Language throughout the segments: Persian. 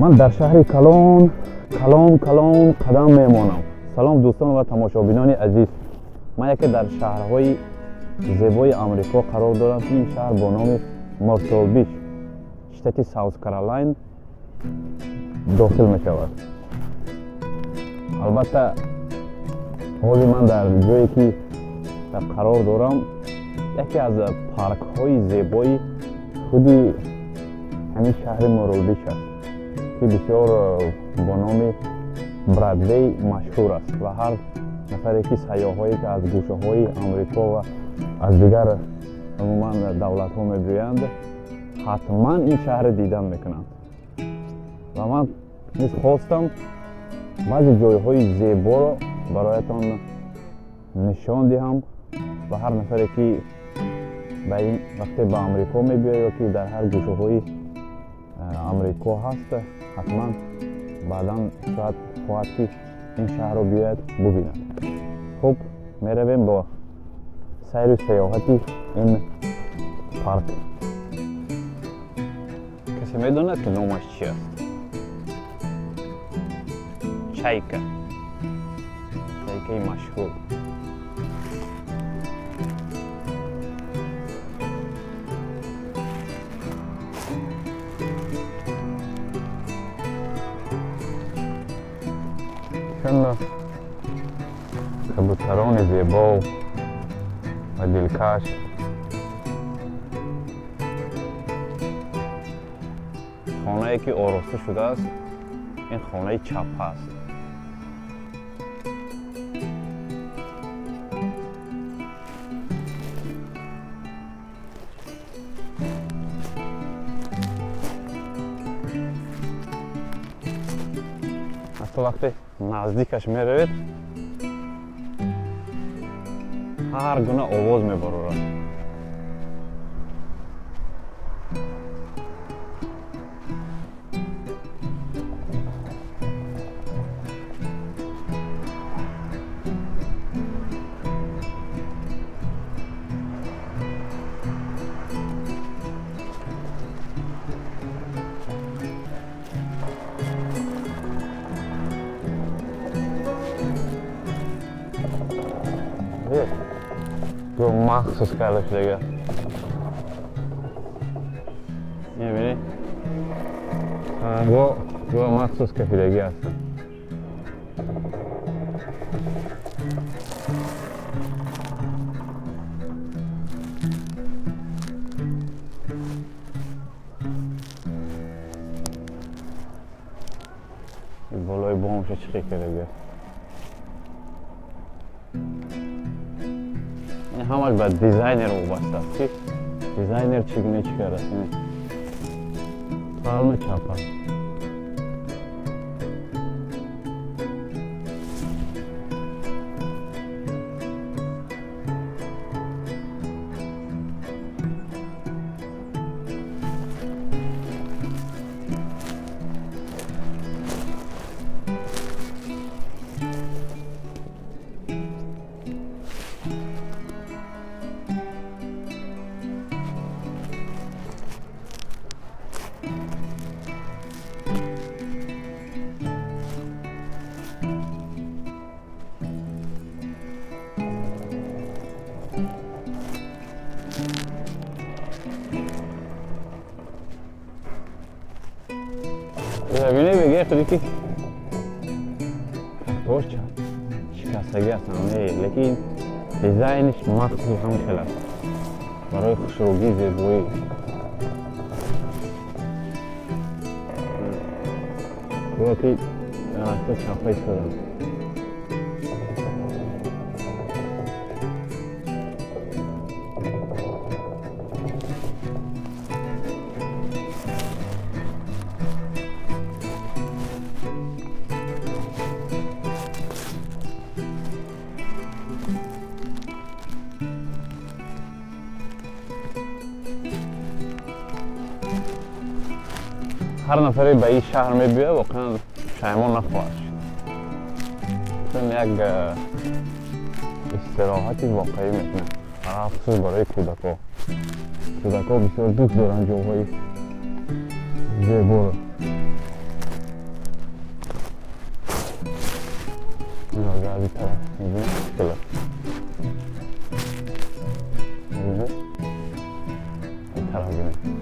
من در شهر کلان قدم میمانم. سلام دوستان و تماشابینان عزیز. من یکی در شهرهای زیبای آمریکا قرار دارم که این شهر با نام مارتل بیچ شتات ساوت کارولین داخل می شود. البته حالی من در جایی که قرار دارم یکی از پارک های زیبای خودی همین شهر مارتل بیچ است که بسیار با نام برادوی مشهور است و هر نفری که سیاحایی که از گوشه های آمریکا و از دیگر عموما دولت ها می‌گویند حتما این شهر دیدن میکنند و من نیز خواستم بعضی جایهای زیبا را برایتان نشان دهم و هر نفری که وقتی به آمریکا می‌بیاید یا که در هر گوشه های آمریکا هست حتما بعدا شاید خواهد که این شهر رو بیاید ببیند. خب میرویم با سیر و سیاحتی این پارک. کسی میداند که نامش چی است؟ چایکه مشهور. کبوتران زیبا و دلکش خانه‌ای که آراسته شده است. این خانه چپ است. حتی وقتی نزدیکش میروید هر گونه آواز میبرورد. دو مخصوص کرده شده. میبینی؟ دو مخصوص کشیدگی هستن. این بالای بامش چی کرده؟ همش به دیزاینر وابسته است که دیزاینر چگونه چی کرده است. پالم چاپا زمینه بگه خودی که توش شکستگی هستن لیکن دیزاینش مخصوص هم خیلی است برای خوشروگی زیبایی. گویا که درخت چاپای شدن. هر نفری به این شهر میبیه واقعا شایمان نخواهد شد. چون یک استراحتی واقعی میتونه خصوص برای کودک‌ها. کودک‌ها بسیار دوست دارن جاهای زیبا رو. از این طرف میبینی کلا میبینی این طرف بینی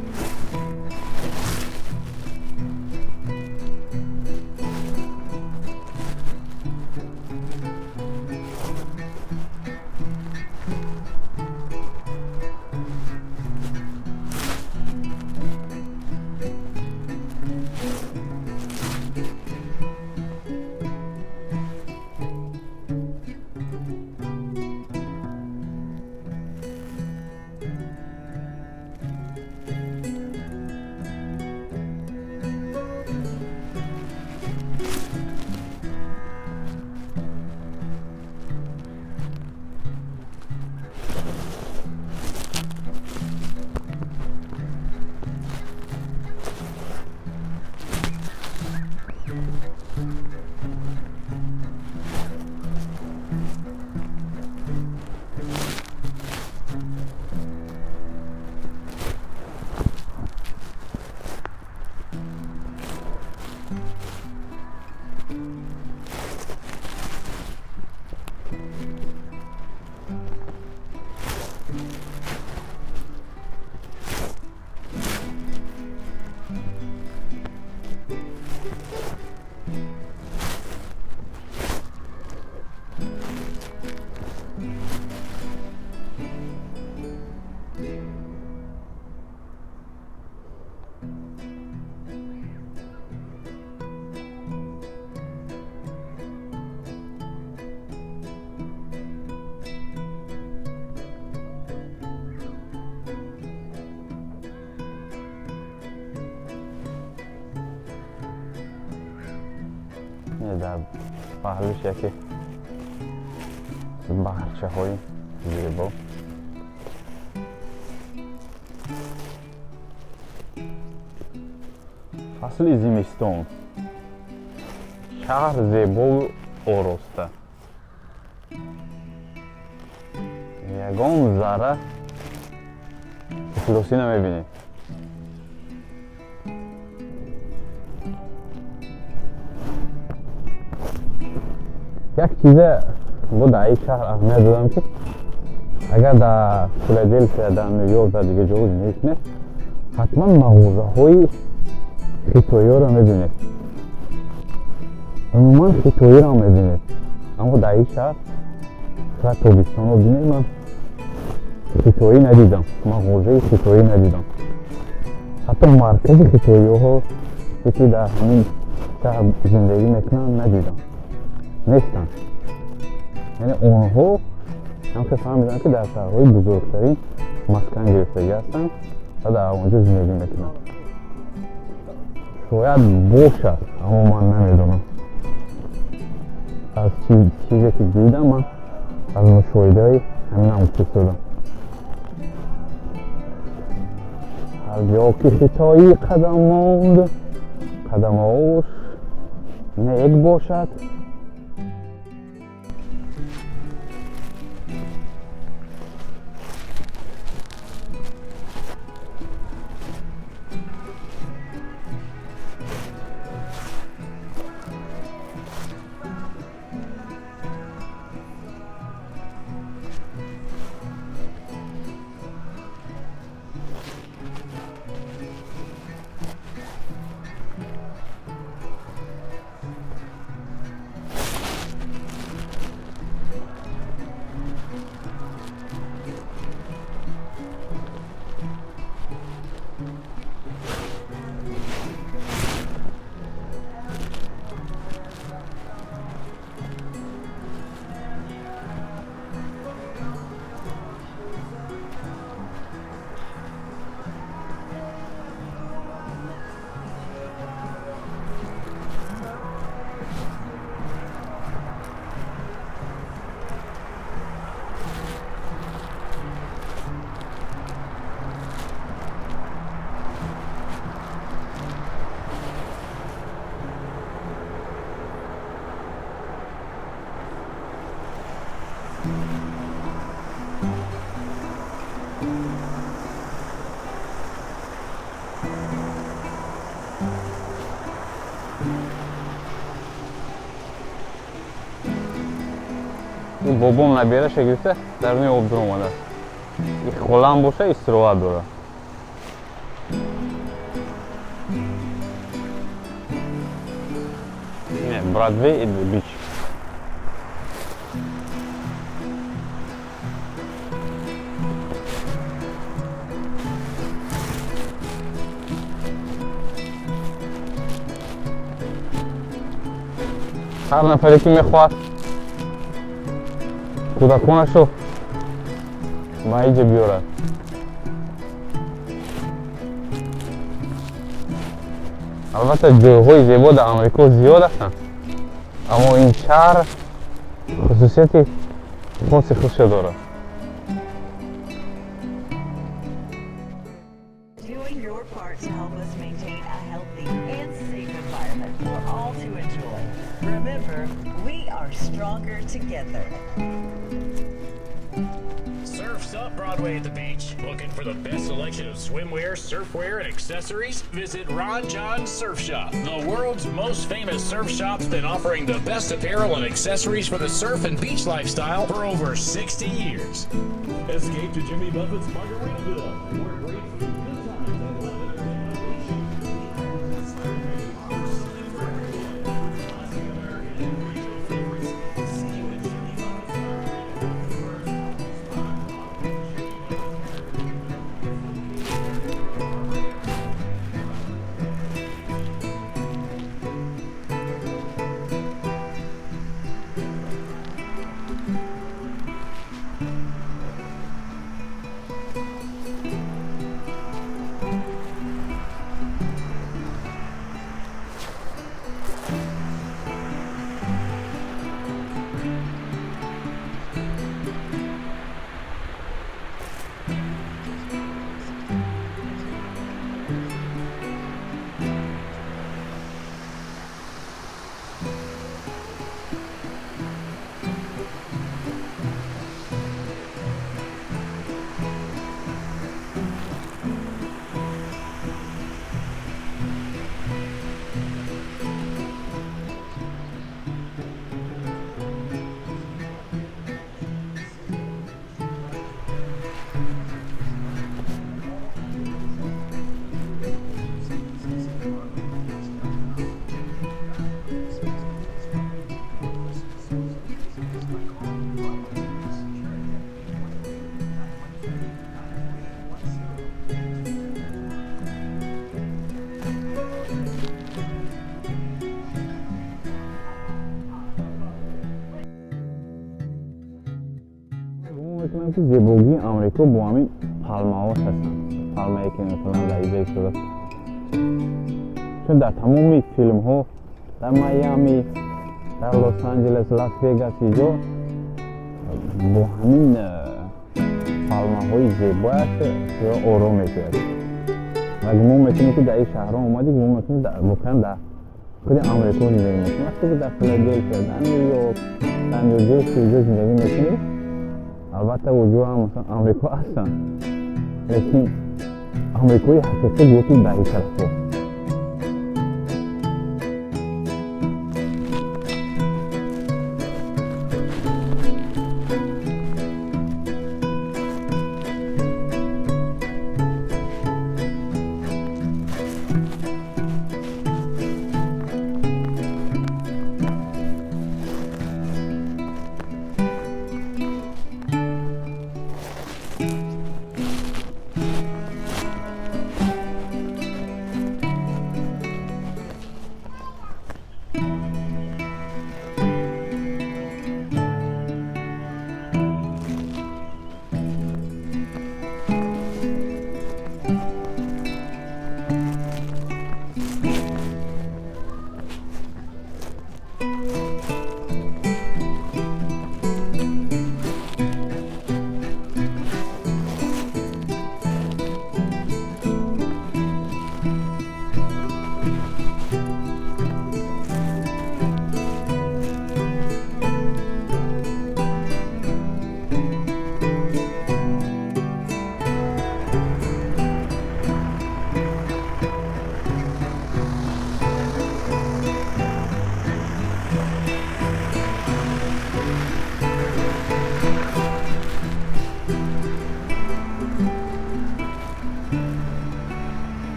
در پهلوش یکی بغرچه های زیبا فصل زمستان شهر زیبا و آراسته یگان ذره افلاسی نمیبینید یک چیز بود در این شهر اهمیت دادم که اگر در فیلادلفیا در نیویورک و دیگه جاهای زندگی کنید حتما مغازه های خیتایی ها را میبینید عموما خیتایی را میبینید اما در این شهر شاید تابستان رو بینید من خیتایی ندیدم مغازه خیتایی ندیدم حتی مرکز خیتایی ها یکی در همین شهر زندگی میکنن ندیدم نیستن یعنی اونها هم که فهمیدن که در شهرهای بزرگترین مسکن گرفتگی هستن و در اونجا زندگی میکنن شاید باشد اما من نمیدونم از چیزی که دیدم من از مشاهده های همین هم کسودم هر جا که خطایی قدم ماند قدم هاش نیک باشد این بابام نبیرش گرفته در روی آب در اومده. این خلم باشه استراحت داره. نه برادوی بیچ. هر نفری که میخواد کودکانشو به اینجا بیاره. البته جایهای زیبا در امریکا زیاد هستند، اما این شهر خصوصیت خاص خودش داره. Doing your part to help us maintain a healthy and safe environment for all to enjoy. Remember, we are stronger together. Surf's Up Broadway at the beach. Looking for the best selection of swimwear, surfwear, and accessories? Visit Ron John Surf Shop, the world's most famous surf shop's been offering the best apparel and accessories for the surf and beach lifestyle for over 60 years. Escape to Jimmy Buffett's Margaritaville, where great food, good times, and limited classic American and regional favorites. See you at Jimmy Buffett's میکنم که زیبایی آمریکا با همین پالمه ها هستن. پالمه ای که مثلا در اینجا صورت، چون در تمام فیلم ها در میامی، در لس آنجلس، لاس وگاس اینجا با همین پالمه های زیبا هست یا آرام میشود. و گمان میکنیم که در این شهرها اومدی، گمان میکنیم در خود آمریکا زندگی میکنیم. وقتی که در فیلادلفیا، در نیویورک، در نیوجرسی اینجا زندگی میکنیم، البته وجود هم مثلا آمریکا هستن، لیکن آمریکای حقیقی گوتی در این طرف ها.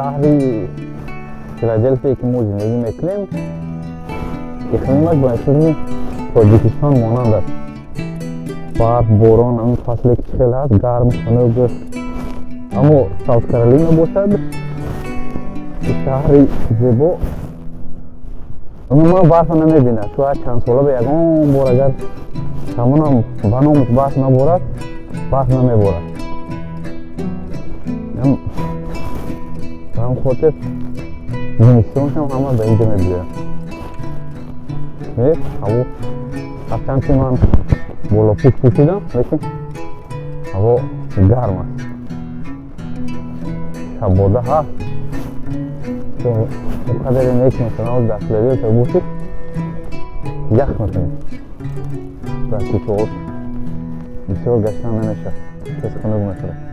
шаҳри филадельфия ки мо зиндагӣ мекунем, иқлимаш ба иқлими тоҷикистон монанд аст. Барф, борон, ин фасле ки чӣ хел ҳаст, гарм, хунук. Аммо Саут Каролина бошад, шаҳри зебо. Умуман барфа намебинад. Шояд чандсола ба ягон бор агар ҳамонам ба номаш барф наборад, барф намеборад. ҳам хотир зимистоншам ҳама ба инҷа мебиёяд. ҳаво ҳарчанд ки ман болопӯш пӯшидам, лекин ҳаво гарм аст. Шабода ҳаст. Қадре нек мешавад дар Филадельфия бошед, ях мекунед. Дар кӯчаҳош бисёр гаштан намешавад. Ҳеҷ хунук мешавад.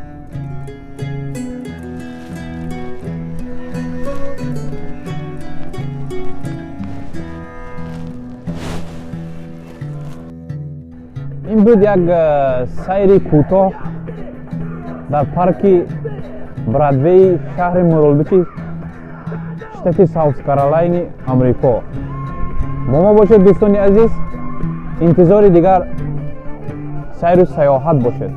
ин буд як сайри кӯтоҳ дар парки Бродвей, шаҳри Мирлбич, штати Саут Каролайна, амрико. Бо мо бошед дӯстони азиз, интизори дигар сайру сайёҳат бошед.